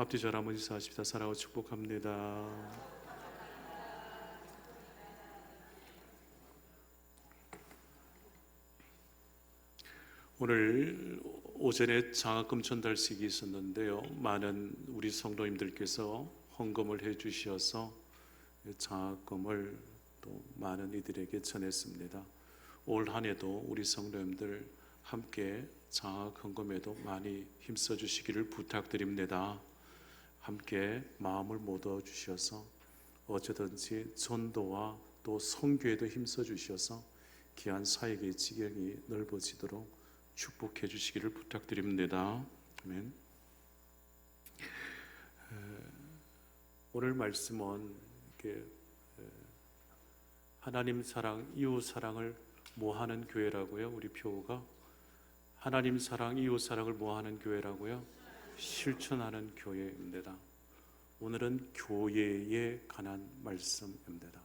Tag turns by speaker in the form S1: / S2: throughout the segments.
S1: 앞뒤 절 한번 인사하십시다. 사랑하고 축복합니다. 오늘 오전에 장학금 전달식이 있었는데요, 많은 우리 성도님들께서 헌금을 해주셔서 장학금을 또 많은 이들에게 전했습니다. 올 한해도 우리 성도님들 함께 장학 헌금에도 많이 힘써 주시기를 부탁드립니다. 함께 마음을 모아 주셔서 어쩌든지 전도와 또 선교에도 힘써 주셔서 귀한 사역의 지경이 넓어지도록 축복해 주시기를 부탁드립니다. 아멘. 오늘 말씀은 이렇게 하나님 사랑, 이웃 사랑을 모하는 교회라고요. 우리 표가 하나님 사랑, 이웃 사랑을 모하는 교회라고요. 실천하는 교회입니다. 오늘은 교회에 관한 말씀입니다.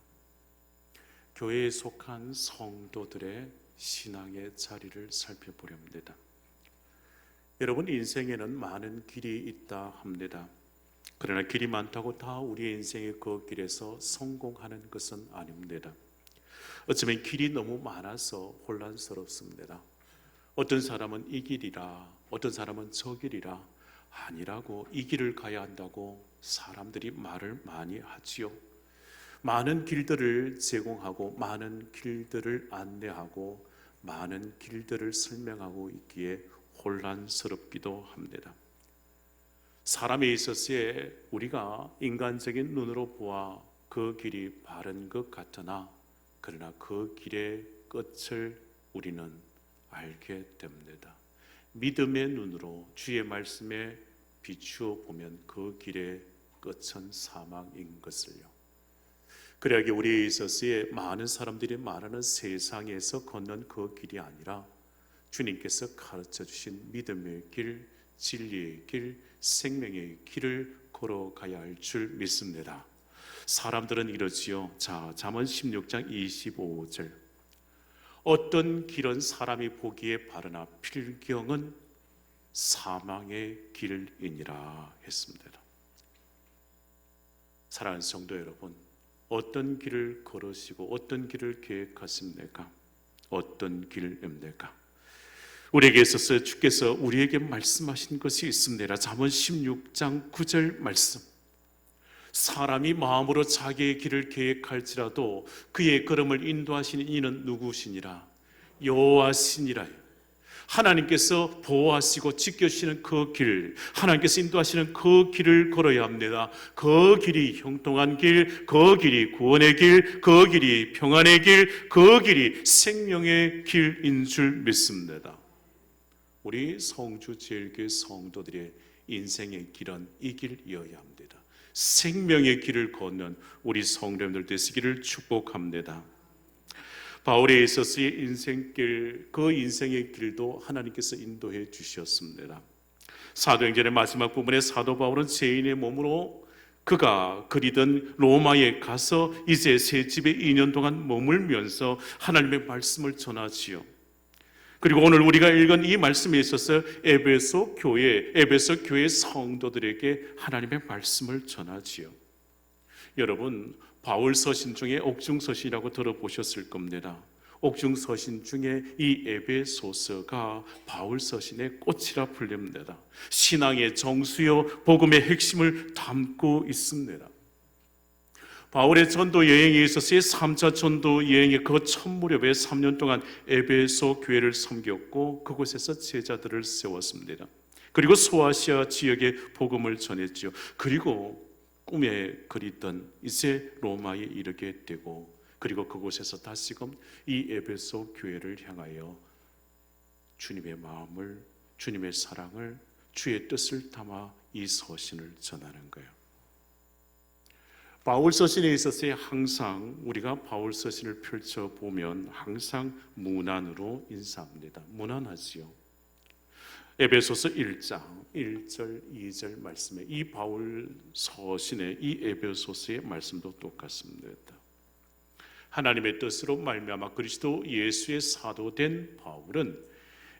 S1: 교회에 속한 성도들의 신앙의 자리를 살펴보려 합니다. 여러분, 인생에는 많은 길이 있다 합니다. 그러나 길이 많다고 다 우리의 인생의 그 길에서 성공하는 것은 아닙니다. 어쩌면 길이 너무 많아서 혼란스럽습니다. 어떤 사람은 이 길이라, 어떤 사람은 저 길이라, 아니라고 이 길을 가야 한다고 사람들이 말을 많이 하지요. 많은 길들을 제공하고 많은 길들을 안내하고 많은 길들을 설명하고 있기에 혼란스럽기도 합니다. 사람에 있어서의 우리가 인간적인 눈으로 보아 그 길이 바른 것 같으나 그러나 그 길의 끝을 우리는 알게 됩니다. 믿음의 눈으로 주의 말씀에 비추어 보면 그 길의 끝은 사망인 것을요. 그러하게 우리에 있어서의 많은 사람들이 말하는 세상에서 걷는 그 길이 아니라 주님께서 가르쳐 주신 믿음의 길, 진리의 길, 생명의 길을 걸어가야 할 줄 믿습니다. 사람들은 이러지요. 자, 잠언 16장 25절. 어떤 길은 사람이 보기에 바르나 필경은 사망의 길이니라 했습니다. 사랑하는 성도 여러분, 어떤 길을 걸으시고 어떤 길을 계획하십니까? 어떤 길입니까? 우리에게 있어서 주께서 우리에게 말씀하신 것이 있습니다. 잠언 16장 9절 말씀. 사람이 마음으로 자기의 길을 계획할지라도 그의 걸음을 인도하시는 이는 누구시니라? 여호와시니라. 하나님께서 보호하시고 지켜주시는 그 길, 하나님께서 인도하시는 그 길을 걸어야 합니다. 그 길이 형통한 길, 그 길이 구원의 길, 그 길이 평안의 길, 그 길이 생명의 길인 줄 믿습니다. 우리 성주제일교회 성도들의 인생의 길은 이 길이어야 합니다. 생명의 길을 걷는 우리 성도님들 되시기를 축복합니다. 바울에 있어서의 인생길, 그 인생의 길도 하나님께서 인도해 주셨습니다. 사도행전의 마지막 부분에 사도 바울은 죄인의 몸으로 그가 그리던 로마에 가서 이제 새 집에 2년 동안 머물면서 하나님의 말씀을 전하지요. 그리고 오늘 우리가 읽은 이 말씀에 있어서 에베소 교회 성도들에게 하나님의 말씀을 전하지요. 여러분, 바울 서신 중에 옥중 서신이라고 들어보셨을 겁니다. 옥중 서신 중에 이 에베소서가 바울 서신의 꽃이라 불립니다. 신앙의 정수요 복음의 핵심을 담고 있습니다. 바울의 전도 여행에 있어서의 3차 전도 여행의 그 첫 무렵에 3년 동안 에베소 교회를 섬겼고 그곳에서 제자들을 세웠습니다. 그리고 소아시아 지역에 복음을 전했죠. 그리고 꿈에 그리던 이제 로마에 이르게 되고 그리고 그곳에서 다시금 이 에베소 교회를 향하여 주님의 마음을, 주님의 사랑을, 주의 뜻을 담아 이 서신을 전하는 거예요. 바울 서신에 있어서 항상 우리가 바울 서신을 펼쳐보면 항상 문안으로 인사합니다. 문안하지요. 에베소서 1장 1절 2절 말씀에 이 바울 서신의 이 에베소서의 말씀도 똑같습니다. 하나님의 뜻으로 말미암아 그리스도 예수의 사도된 바울은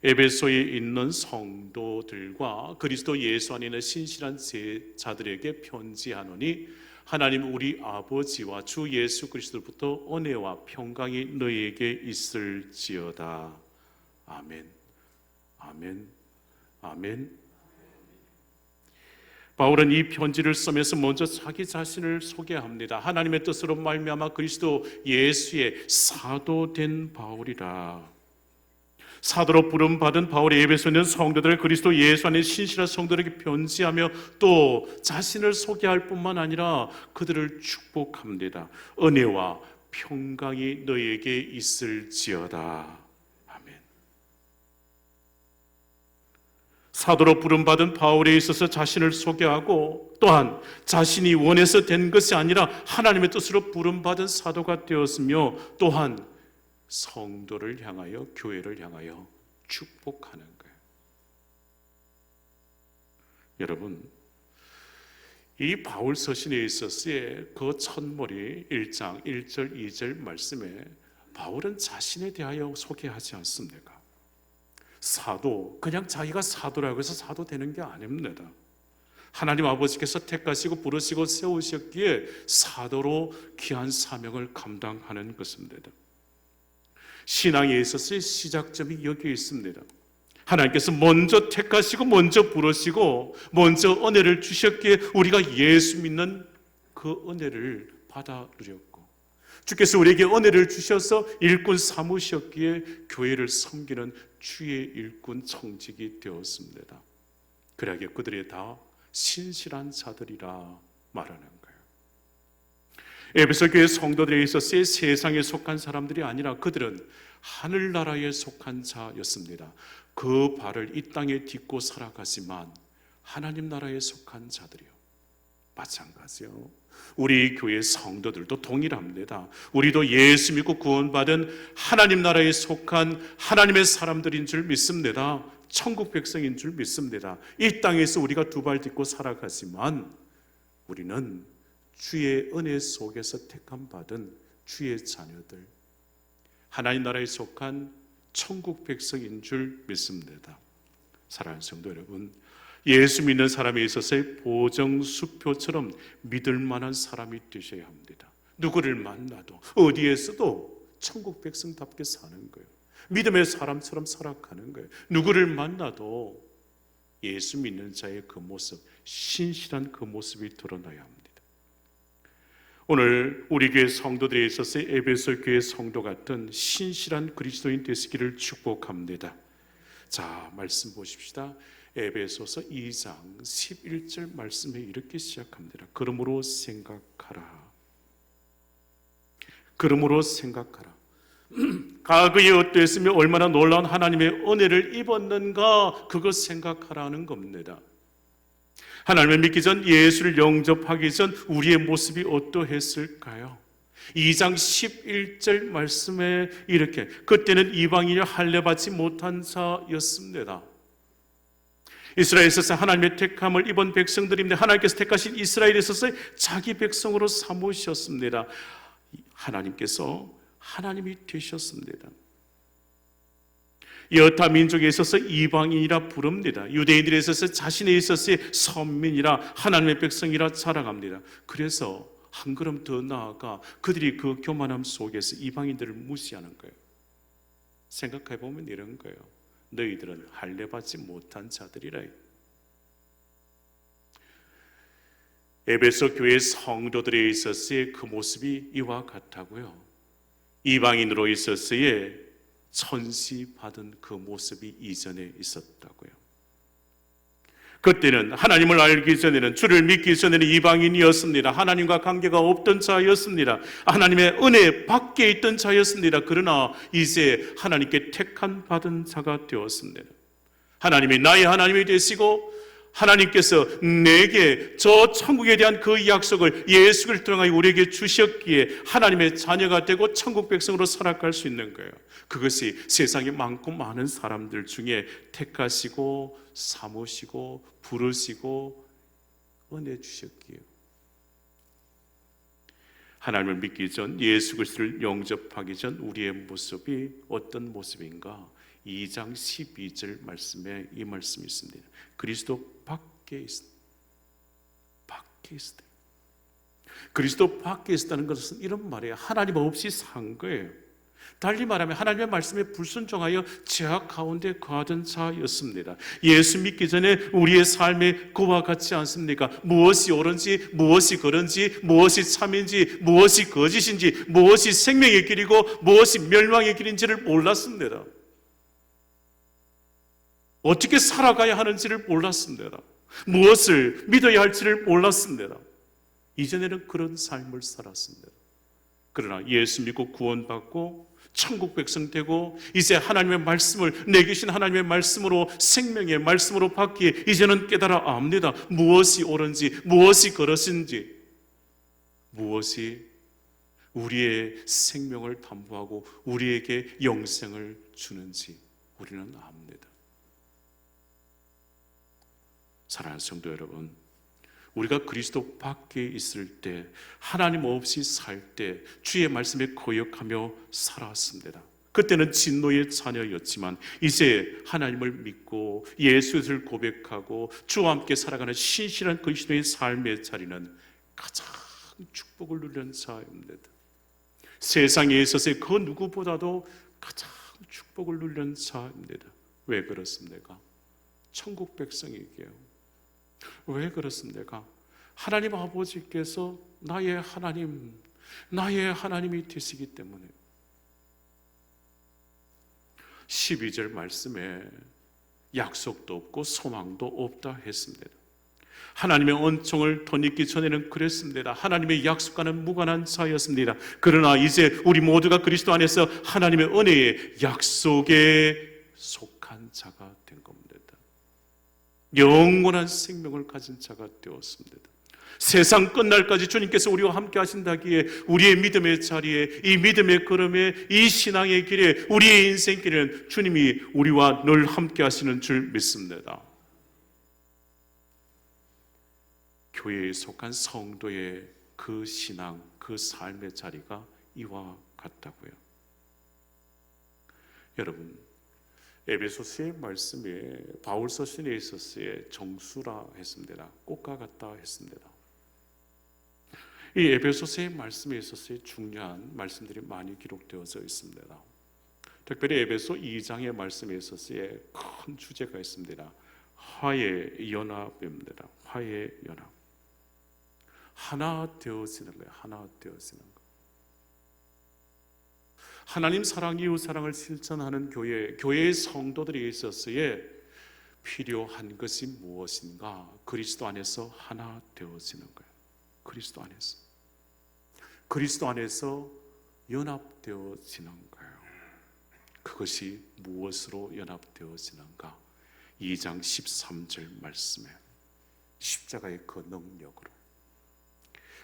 S1: 에베소에 있는 성도들과 그리스도 예수 안에 있는 신실한 제자들에게 편지하노니 하나님 우리 아버지와 주 예수 그리스도로부터 은혜와 평강이 너희에게 있을지어다. 아멘. 아멘. 아멘. 바울은 이 편지를 쓰면서 먼저 자기 자신을 소개합니다. 하나님의 뜻으로 말미암아 그리스도 예수의 사도된 바울이라. 사도로 부름받은 바울의 에베소에 있는 성도들을 그리스도 예수 안에 신실한 성도들에게 편지하며 또 자신을 소개할 뿐만 아니라 그들을 축복합니다. 은혜와 평강이 너희에게 있을지어다. 아멘. 사도로 부름받은 바울에 있어서 자신을 소개하고 또한 자신이 원해서 된 것이 아니라 하나님의 뜻으로 부름받은 사도가 되었으며 또한 성도를 향하여 교회를 향하여 축복하는 거예요. 여러분, 이 바울 서신에 있어서의 그 첫머리 1장 1절 2절 말씀에 바울은 자신에 대하여 소개하지 않습니까? 사도, 그냥 자기가 사도라고 해서 사도 되는 게 아닙니다. 하나님 아버지께서 택하시고 부르시고 세우셨기에 사도로 귀한 사명을 감당하는 것입니다. 신앙에 있어서의 시작점이 여기 있습니다. 하나님께서 먼저 택하시고 먼저 부르시고 먼저 은혜를 주셨기에 우리가 예수 믿는 그 은혜를 받아 누렸고 주께서 우리에게 은혜를 주셔서 일꾼 삼으셨기에 교회를 섬기는 주의 일꾼 청직이 되었습니다. 그러기에 그들이 다 신실한 자들이라 말하는 거예요. 에베소 교회 성도들에 있어서 세상에 속한 사람들이 아니라 그들은 하늘나라에 속한 자였습니다. 그 발을 이 땅에 딛고 살아가지만 하나님 나라에 속한 자들이요. 마찬가지요. 우리 교회 성도들도 동일합니다. 우리도 예수 믿고 구원받은 하나님 나라에 속한 하나님의 사람들인 줄 믿습니다. 천국 백성인 줄 믿습니다. 이 땅에서 우리가 두 발 딛고 살아가지만 우리는 주의 은혜 속에서 택함 받은 주의 자녀들, 하나님 나라에 속한 천국 백성인 줄 믿습니다. 사랑하는 성도 여러분, 예수 믿는 사람에 있어서의 보정수표처럼 믿을 만한 사람이 되셔야 합니다. 누구를 만나도 어디에서도 천국 백성답게 사는 거예요. 믿음의 사람처럼 살아가는 거예요. 누구를 만나도 예수 믿는 자의 그 모습, 신실한 그 모습이 드러나야 합니다. 오늘 우리 교회 성도들에 있어서 에베소 교회 성도 같은 신실한 그리스도인 되시기를 축복합니다. 자, 말씀 보십시다. 에베소서 2장 11절 말씀에 이렇게 시작합니다. 그러므로 생각하라. 그러므로 생각하라. 과거에 어떠했으며 얼마나 놀라운 하나님의 은혜를 입었는가, 그것 생각하라는 겁니다. 하나님을 믿기 전, 예수를 영접하기 전 우리의 모습이 어떠했을까요? 2장 11절 말씀에 이렇게, 그때는 이방인이 할례받지 못한 자였습니다. 이스라엘에 있어서 하나님의 택함을 입은 백성들인데 하나님께서 택하신 이스라엘에 있어서 자기 백성으로 삼으셨습니다. 하나님께서 하나님이 되셨습니다. 여타 민족에 있어서 이방인이라 부릅니다. 유대인들에 있어서 자신에 있어서의 선민이라 하나님의 백성이라 자랑합니다. 그래서 한 걸음 더 나아가 그들이 그 교만함 속에서 이방인들을 무시하는 거예요. 생각해 보면 이런 거예요. 너희들은 할례받지 못한 자들이라. 에베소 교회 성도들에 있어서의 그 모습이 이와 같다고요. 이방인으로 있어서의 천시받은 그 모습이 이전에 있었다고요. 그때는 하나님을 알기 전에는, 주를 믿기 전에는 이방인이었습니다. 하나님과 관계가 없던 자였습니다. 하나님의 은혜 밖에 있던 자였습니다. 그러나 이제 하나님께 택한 받은 자가 되었습니다. 하나님이 나의 하나님이 되시고 하나님께서 내게 저 천국에 대한 그 약속을 예수를 통하여 우리에게 주셨기에 하나님의 자녀가 되고 천국 백성으로 살아갈 수 있는 거예요. 그것이 세상에 많고 많은 사람들 중에 택하시고 삼으시고 부르시고 은혜 주셨기에, 하나님을 믿기 전, 예수 그리스도를 영접하기 전 우리의 모습이 어떤 모습인가? 2장 12절 말씀에 이 말씀이 있습니다. 그리스도 밖에 있다. 밖에 있다. 그리스도 밖에 있다는 것은 이런 말이에요. 하나님 없이 산 거예요. 달리 말하면 하나님의 말씀에 불순종하여 죄악 가운데 거하던 자였습니다. 예수 믿기 전에 우리의 삶이 그와 같지 않습니까? 무엇이 옳은지, 무엇이 그른지, 무엇이 참인지, 무엇이 거짓인지, 무엇이 생명의 길이고 무엇이 멸망의 길인지를 몰랐습니다. 어떻게 살아가야 하는지를 몰랐습니다. 무엇을 믿어야 할지를 몰랐습니다. 이전에는 그런 삶을 살았습니다. 그러나 예수 믿고 구원받고 천국 백성 되고 이제 하나님의 말씀을, 내 계신 하나님의 말씀으로, 생명의 말씀으로 받기에 이제는 깨달아 압니다. 무엇이 옳은지, 무엇이 그릇인지, 무엇이 우리의 생명을 담보하고 우리에게 영생을 주는지 우리는 압니다. 사랑하는 성도 여러분, 우리가 그리스도 밖에 있을 때, 하나님 없이 살 때 주의 말씀에 거역하며 살았습니다. 그때는 진노의 자녀였지만 이제 하나님을 믿고 예수를 고백하고 주와 함께 살아가는 신실한 그리스도의 삶의 자리는 가장 축복을 누리는 자입니다. 세상에 있어서의 그 누구보다도 가장 축복을 누리는 자입니다. 왜 그렇습니까? 천국 백성이기에요. 왜 그렇습니까? 하나님 아버지께서 나의 하나님이 되시기 때문에. 12절 말씀에 약속도 없고 소망도 없다 했습니다. 하나님의 은총을 덧입기 전에는 그랬습니다. 하나님의 약속과는 무관한 자였습니다. 그러나 이제 우리 모두가 그리스도 안에서 하나님의 은혜의 약속에 속한 자가 된 겁니다. 영원한 생명을 가진 자가 되었습니다. 세상 끝날까지 주님께서 우리와 함께 하신다기에 우리의 믿음의 자리에, 이 믿음의 걸음에, 이 신앙의 길에, 우리의 인생길에는 주님이 우리와 늘 함께 하시는 줄 믿습니다. 교회에 속한 성도의 그 신앙, 그 삶의 자리가 이와 같다고요. 여러분, 에베소서의 말씀에 바울 서신에 있어서의 정수라 했습니다. 꽃과 같다 했습니다. 이 에베소서의 말씀에 있어서의 중요한 말씀들이 많이 기록되어져 있습니다. 특별히 에베소 2장의 말씀에 있어서의 큰 주제가 있습니다. 화해 연합입니다. 화해 연합. 하나 되어지는 거예요. 하나 되어지는 거. 하나님 사랑, 이웃 사랑을 실천하는 교회의 성도들이 있었어에 필요한 것이 무엇인가? 그리스도 안에서 하나 되어지는 거예요. 그리스도 안에서 연합되어지는 거예요. 그것이 무엇으로 연합되어지는가? 2장 13절 말씀에 십자가의 그 능력으로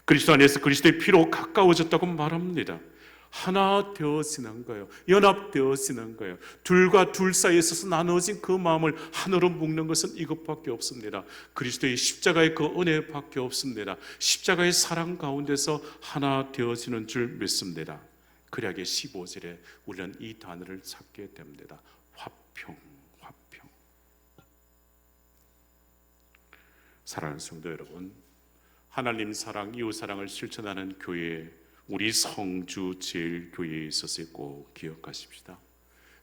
S1: 그리스도 안에서 그리스도의 피로 가까워졌다고 말합니다. 하나 되어지는 거예요. 연합되어지는 거예요. 둘과 둘 사이에 있어서 나누어진 그 마음을 하나로 묶는 것은 이것밖에 없습니다. 그리스도의 십자가의 그 은혜밖에 없습니다. 십자가의 사랑 가운데서 하나 되어지는 줄 믿습니다. 구약의 15절에 우리는 이 단어를 찾게 됩니다. 화평. 사랑하는 성도 여러분, 하나님 사랑, 이웃 사랑을 실천하는 교회, 우리 성주 제일교회에 있어서 꼭 기억하십시다.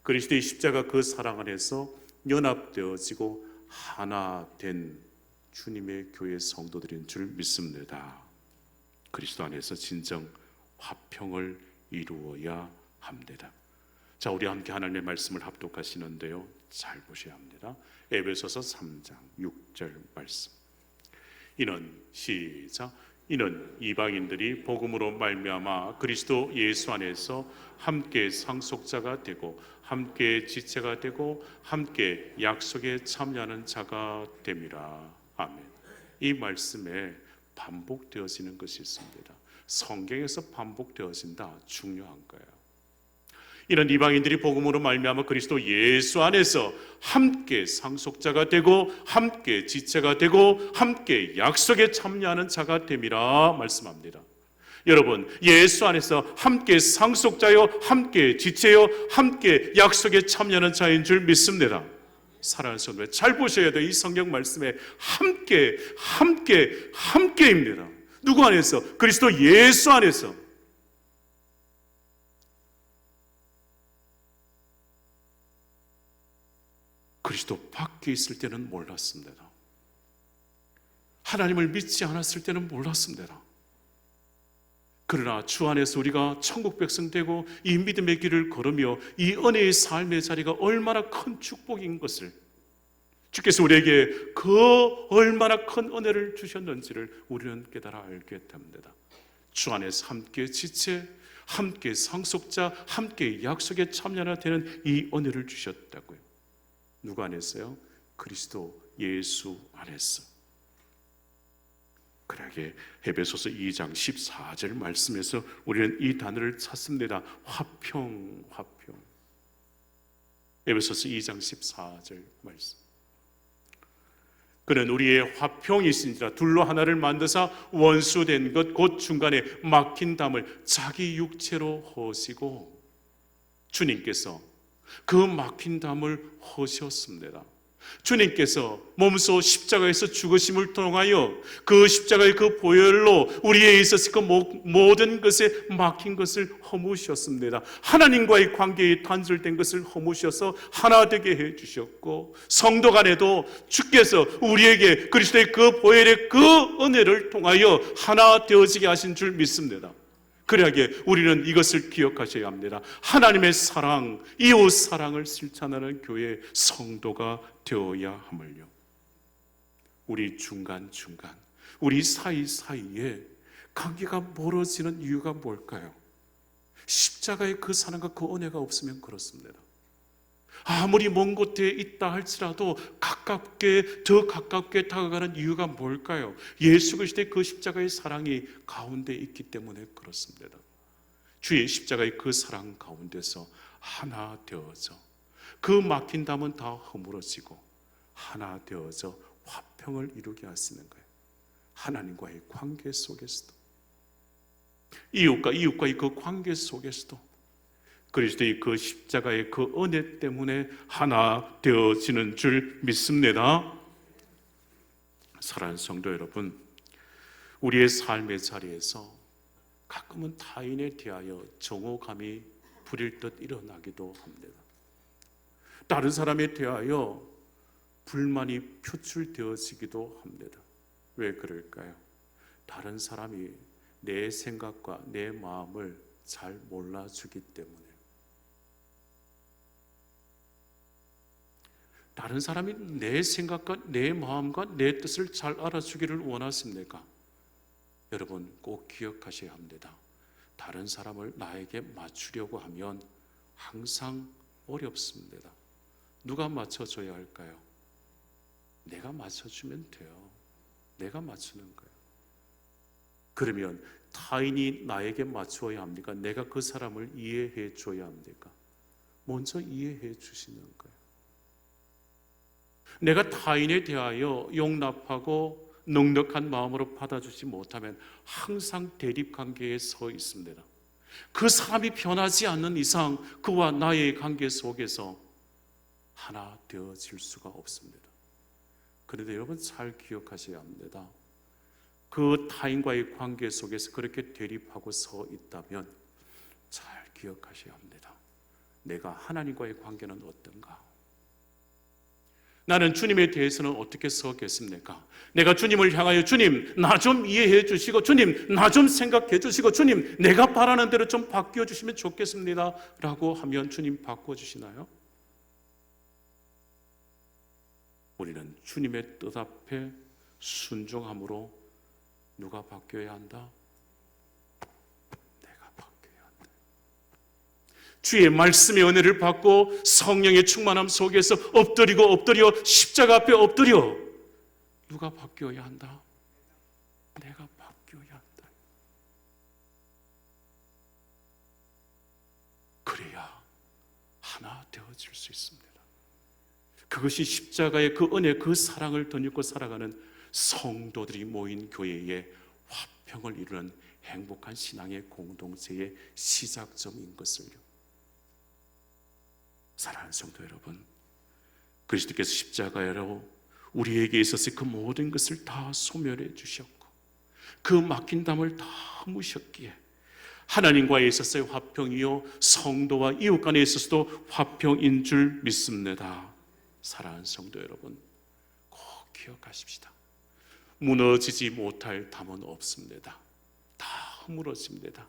S1: 그리스도의 십자가 그 사랑 안에서 연합되어지고 하나 된 주님의 교회 성도들인 줄 믿습니다. 그리스도 안에서 진정 화평을 이루어야 합니다. 자, 우리 함께 하나님의 말씀을 합독하시는데요, 잘 보셔야 합니다. 에베소서 3장 6절 말씀. 이는 이방인들이 복음으로 말미암아 그리스도 예수 안에서 함께 상속자가 되고 함께 지체가 되고 함께 약속에 참여하는 자가 됨이라. 아멘. 이 말씀에 반복되어지는 것이 있습니다. 성경에서 반복되어진다. 중요한 거예요. 이런 이방인들이 복음으로 말미암아 그리스도 예수 안에서 함께 상속자가 되고 함께 지체가 되고 함께 약속에 참여하는 자가 됨이라 말씀합니다. 여러분, 예수 안에서 함께 상속자요, 함께 지체요, 함께 약속에 참여하는 자인 줄 믿습니다. 사랑하는 성도, 잘 보셔야 돼요. 이 성경 말씀에 함께입니다. 누구 안에서? 그리스도 예수 안에서. 그리스도 밖에 있을 때는 몰랐습니다. 하나님을 믿지 않았을 때는 몰랐습니다. 그러나 주 안에서 우리가 천국 백성 되고 이 믿음의 길을 걸으며 이 은혜의 삶의 자리가 얼마나 큰 축복인 것을, 주께서 우리에게 그 얼마나 큰 은혜를 주셨는지를 우리는 깨달아 알게 됩니다. 주 안에서 함께 지체, 함께 상속자, 함께 약속에 참여하나 되는 이 은혜를 주셨다고요. 누구 안에서요? 그리스도 예수 안에서. 그러게 에베소서 2장 14절 말씀에서 우리는 이 단어를 찾습니다. 화평. 에베소서 2장 14절 말씀. 그는 우리의 화평이신지라 둘로 하나를 만드사 원수된 것 곧 중간에 막힌 담을 자기 육체로 허시고, 주님께서 그 막힌 담을 허셨습니다. 주님께서 몸소 십자가에서 죽으심을 통하여 그 십자가의 그 보혈로 우리에 있어서 그 모든 것에 막힌 것을 허무셨습니다. 하나님과의 관계에 단절된 것을 허무셔서 하나 되게 해주셨고, 성도 간에도 주께서 우리에게 그리스도의 그 보혈의 그 은혜를 통하여 하나 되어지게 하신 줄 믿습니다. 그러하기에 우리는 이것을 기억하셔야 합니다. 하나님의 사랑, 이웃 사랑을 실천하는 교회 성도가 되어야 함을요. 우리 중간중간, 우리 사이사이에 관계가 멀어지는 이유가 뭘까요? 십자가의 그 사랑과 그 은혜가 없으면 그렇습니다. 아무리 먼 곳에 있다 할지라도 더 가깝게 다가가는 이유가 뭘까요? 예수 그리스도의 그 십자가의 사랑이 가운데 있기 때문에 그렇습니다. 주의 십자가의 그 사랑 가운데서 하나 되어져 그 막힌 담은 다 허물어지고 하나 되어져 화평을 이루게 하시는 거예요. 하나님과의 관계 속에서도, 이웃과의 그 관계 속에서도 그리스도의 그 십자가의 그 은혜 때문에 하나 되어지는 줄 믿습니다. 사랑하는 성도 여러분, 우리의 삶의 자리에서 가끔은 타인에 대하여 정오감이 부릴 듯 일어나기도 합니다. 다른 사람에 대하여 불만이 표출되어지기도 합니다. 왜 그럴까요? 다른 사람이 내 생각과 내 마음을 잘 몰라주기 때문에. 다른 사람이 내 생각과 내 마음과 내 뜻을 잘 알아주기를 원하십니까? 여러분 꼭 기억하셔야 합니다. 다른 사람을 나에게 맞추려고 하면 항상 어렵습니다. 누가 맞춰줘야 할까요? 내가 맞춰주면 돼요. 내가 맞추는 거예요. 그러면 타인이 나에게 맞추어야 합니까? 내가 그 사람을 이해해 줘야 합니까? 먼저 이해해 주시는 거예요. 내가 타인에 대하여 용납하고 넉넉한 마음으로 받아주지 못하면 항상 대립관계에 서 있습니다. 그 사람이 변하지 않는 이상 그와 나의 관계 속에서 하나 되어질 수가 없습니다. 그런데 여러분 잘 기억하셔야 합니다. 그 타인과의 관계 속에서 그렇게 대립하고 서 있다면 잘 기억하셔야 합니다. 내가 하나님과의 관계는 어떤가? 나는 주님에 대해서는 어떻게 서겠습니까? 내가 주님을 향하여 주님 나 좀 이해해 주시고 주님 나 좀 생각해 주시고 주님 내가 바라는 대로 좀 바뀌어 주시면 좋겠습니다 라고 하면 주님 바꿔주시나요? 우리는 주님의 뜻 앞에 순종함으로 누가 바뀌어야 한다? 내가 바뀌어야 한다. 주의 말씀의 은혜를 받고 성령의 충만함 속에서 엎드려 십자가 앞에 엎드려 누가 바뀌어야 한다? 내가 바뀌어야 한다. 그래야 하나 되어질 수 있습니다. 그것이 십자가의 그 은혜, 그 사랑을 덧입고 살아가는 성도들이 모인 교회의 화평을 이루는 행복한 신앙의 공동체의 시작점인 것을요. 사랑하는 성도 여러분, 그리스도께서 십자가로 우리에게 있어서 그 모든 것을 다 소멸해 주셨고 그 맡긴 담을 다 무셨기에 하나님과에 있어서의 화평이요 성도와 이웃 간에 있어서도 화평인 줄 믿습니다. 사랑하는 성도 여러분, 꼭 기억하십시다. 무너지지 못할 담은 없습니다. 다 허물어집니다.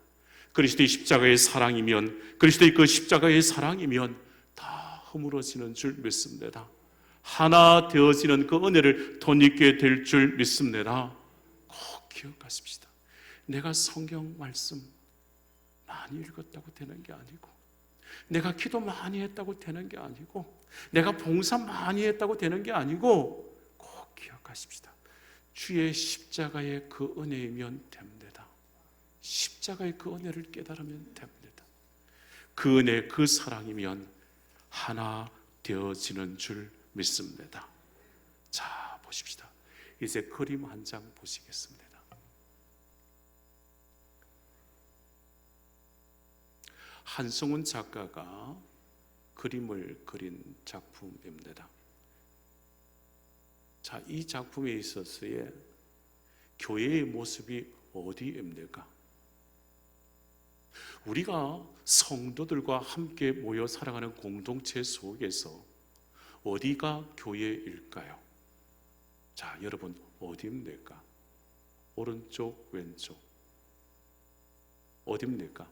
S1: 그리스도의 십자가의 사랑이면, 그리스도의 그 십자가의 사랑이면 다 허물어지는 줄 믿습니다. 하나 되어지는 그 은혜를 덧입게 될 줄 믿습니다. 꼭 기억하십시다. 내가 성경 말씀 많이 읽었다고 되는 게 아니고, 내가 기도 많이 했다고 되는 게 아니고, 내가 봉사 많이 했다고 되는 게 아니고, 꼭 기억하십시다. 주의 십자가의 그 은혜이면 됩니다. 십자가의 그 은혜를 깨달으면 됩니다. 그 은혜, 그 사랑이면 하나 되어지는 줄 믿습니다. 자, 보십시다. 이제 그림 한 장 보시겠습니다. 한성훈 작가가 그림을 그린 작품입니다. 자, 이 작품에 있어서의 교회의 모습이 어디입니까? 우리가 성도들과 함께 모여 살아가는 공동체 속에서 어디가 교회일까요? 자, 여러분 어디입니까? 오른쪽, 왼쪽 어디입니까?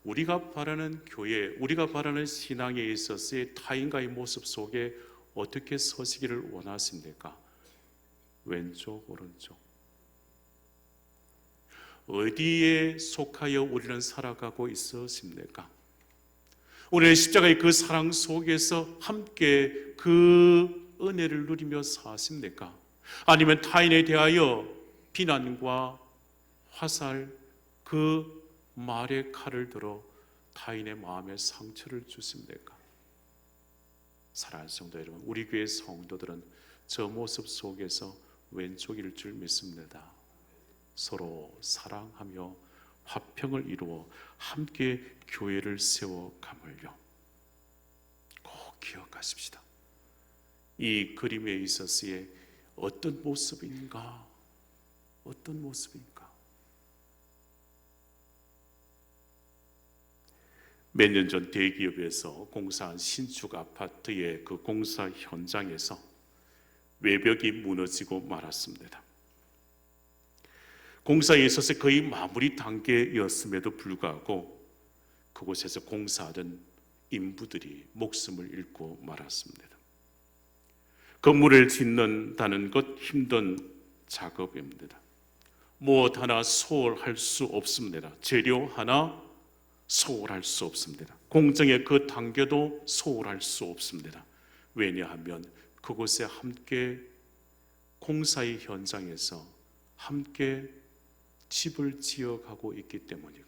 S1: 우리가 바라는 교회, 우리가 바라는 신앙에 있어서의 타인과의 모습 속에 어떻게 서시기를 원하십니까? 왼쪽, 오른쪽 어디에 속하여 우리는 살아가고 있으십니까? 우리는 십자가의 그 사랑 속에서 함께 그 은혜를 누리며 사십니까? 아니면 타인에 대하여 비난과 화살, 그 말의 칼을 들어 타인의 마음에 상처를 주십니까? 사랑하는 성도 여러분, 우리 교회 성도들은 저 모습 속에서 왼쪽일 줄 믿습니다. 서로 사랑하며 화평을 이루어 함께 교회를 세워감을요. 꼭 기억하십시다. 이 그림에 있어서의 어떤 모습인가? 어떤 모습인가? 몇 년 전 대기업에서 공사한 신축 아파트의 그 공사 현장에서 외벽이 무너지고 말았습니다. 공사에 있어서 거의 마무리 단계였음에도 불구하고 그곳에서 공사하던 인부들이 목숨을 잃고 말았습니다. 건물을 짓는다는 것 힘든 작업입니다. 무엇 하나 소홀할 수 없습니다. 재료 하나 소홀할 수 없습니다. 공정의 그 단계도 소홀할 수 없습니다. 왜냐하면 그곳에 함께 공사의 현장에서 함께 집을 지어가고 있기 때문이고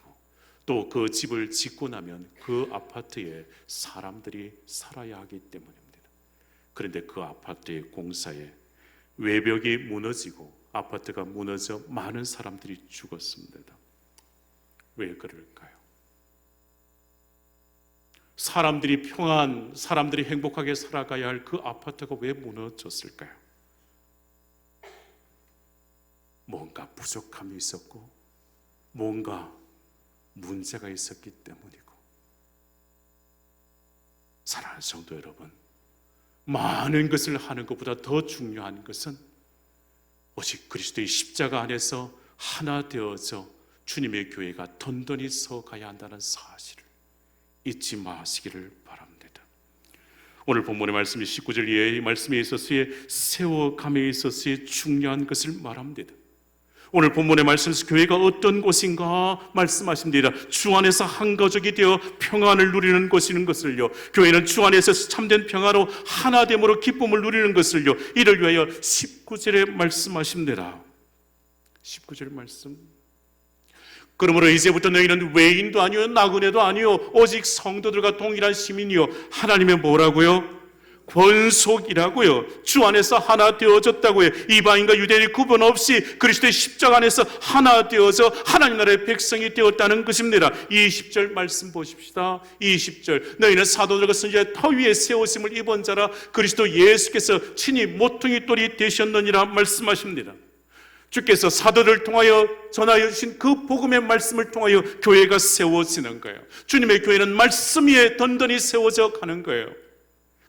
S1: 또 그 집을 짓고 나면 그 아파트에 사람들이 살아야 하기 때문입니다. 그런데 그 아파트의 공사에 외벽이 무너지고 아파트가 무너져 많은 사람들이 죽었습니다. 왜 그럴까요? 사람들이 사람들이 행복하게 살아가야 할 그 아파트가 왜 무너졌을까요? 뭔가 부족함이 있었고 뭔가 문제가 있었기 때문이고. 사랑하는 성도 여러분, 많은 것을 하는 것보다 더 중요한 것은 오직 그리스도의 십자가 안에서 하나 되어져 주님의 교회가 든든히 서가야 한다는 사실을 잊지 마시기를 바랍니다. 오늘 본문의 말씀이 19절 이하의 말씀에 있어서의 세워감에 있어서의 중요한 것을 말합니다. 오늘 본문의 말씀에서 교회가 어떤 곳인가 말씀하십니다. 주 안에서 한 가족이 되어 평안을 누리는 곳이는 것을요, 교회는 주 안에서 참된 평화로 하나됨으로 기쁨을 누리는 것을요, 이를 위하여 19절에 말씀하십니다. 19절 말씀, 그러므로 이제부터 너희는 외인도 아니요 나그네도 아니요 오직 성도들과 동일한 시민이요 하나님의 뭐라고요? 권속이라고요. 주 안에서 하나 되어졌다고요. 이방인과 유대인의 구분 없이 그리스도의 십자가 안에서 하나 되어져 하나님 나라의 백성이 되었다는 것입니다. 20절 말씀 보십시다. 20절 너희는 사도들과 선지자의 터 위에 세우심을 입은 자라 그리스도 예수께서 친히 모퉁이 돌이 되셨느니라 말씀하십니다. 주께서 사도를 통하여 전하여 주신 그 복음의 말씀을 통하여 교회가 세워지는 거예요. 주님의 교회는 말씀 위에 든든히 세워져 가는 거예요.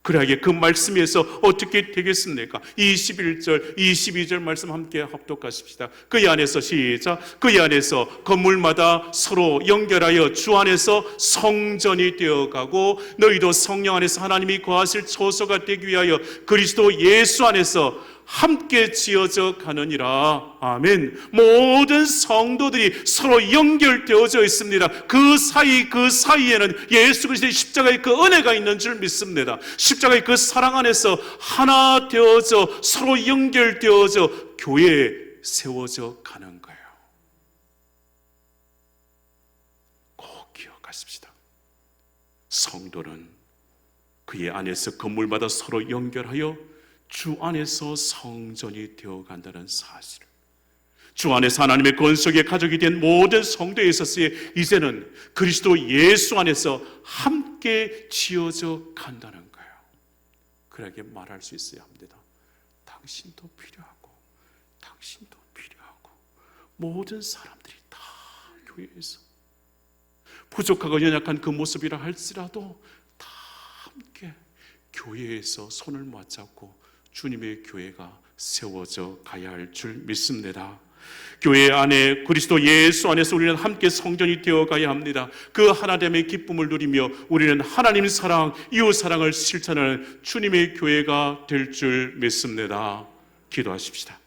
S1: 그러하게 그 말씀 위에서 어떻게 되겠습니까? 21절, 22절 말씀 함께 합독하십시다. 그의 안에서 시작. 그의 안에서 건물마다 서로 연결하여 주 안에서 성전이 되어가고 너희도 성령 안에서 하나님이 거하실 처소가 되기 위하여 그리스도 예수 안에서 함께 지어져 가느니라. 아멘. 모든 성도들이 서로 연결되어져 있습니다. 그 사이에는 예수 그리스도의 십자가의 그 은혜가 있는 줄 믿습니다. 십자가의 그 사랑 안에서 하나 되어져 서로 연결되어져 교회에 세워져 가는 거예요. 꼭 기억하십시다. 성도는 그의 안에서 건물마다 서로 연결하여 주 안에서 성전이 되어 간다는 사실, 주 안에서 하나님의 권속의 가족이 된 모든 성도에 있어서 이제는 그리스도 예수 안에서 함께 지어져 간다는 거예요. 그렇게 말할 수 있어야 합니다. 당신도 필요하고 당신도 필요하고 모든 사람들이 다 교회에서 부족하고 연약한 그 모습이라 할지라도 다 함께 교회에서 손을 맞잡고 주님의 교회가 세워져 가야 할 줄 믿습니다. 교회 안에 그리스도 예수 안에서 우리는 함께 성전이 되어 가야 합니다. 그 하나됨의 기쁨을 누리며 우리는 하나님 사랑, 이웃 사랑을 실천하는 주님의 교회가 될 줄 믿습니다. 기도하십시다.